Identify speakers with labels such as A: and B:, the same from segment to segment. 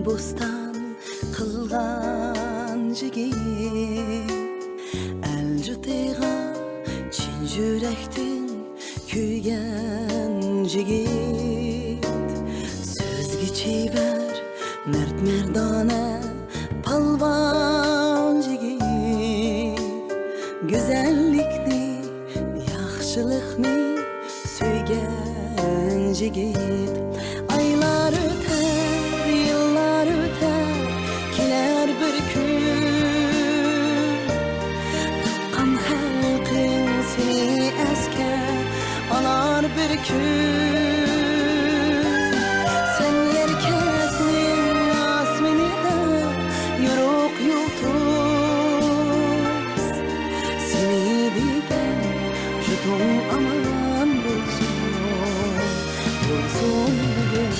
A: bostan qilgan jigit Aljutiga chin yurakdan kuygan jigit So'zga chevar mard mardona palvon jigit Go'zallikni yaxshilikni söygen jigit Aylar öter, yıllar öter Keler bir gün Tuqqan halkın seni esker Anar bir gün Sen yerkeknin asmenida Yoruk yutuz Seni digen jutun aman bulsun Bulsun bugün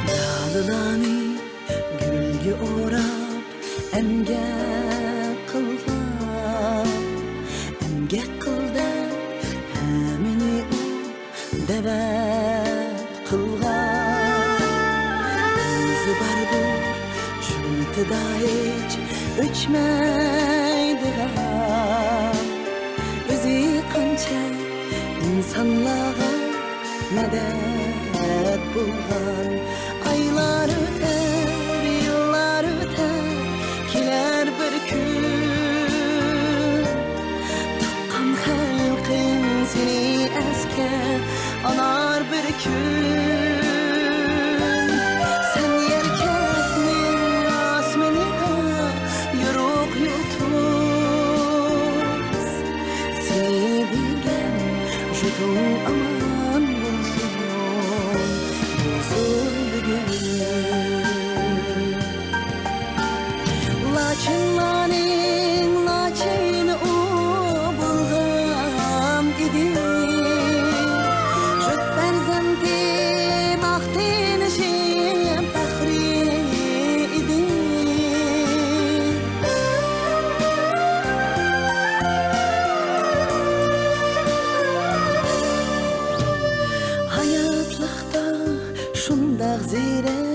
A: Dağlılarını gülge orap Emgek kılgan Emgek kılda Hemini o devet kılgan Özü bardur Şuntıda hiç öçmeydigan Özü kança insanlığa medet bulgan Aylar öter, yıllar öter Keler bir gün Tuqqan halkın seni esker Anar bir gün Sen yerkeknin asmenida Yoruk yutuz Seni bilgen jutun aman bulsun Bulsun bugün Laçınlaning laçını o bulgan idi Jüt berzantim ahtinişim fahri idi Hayatlıqda şundaq zirek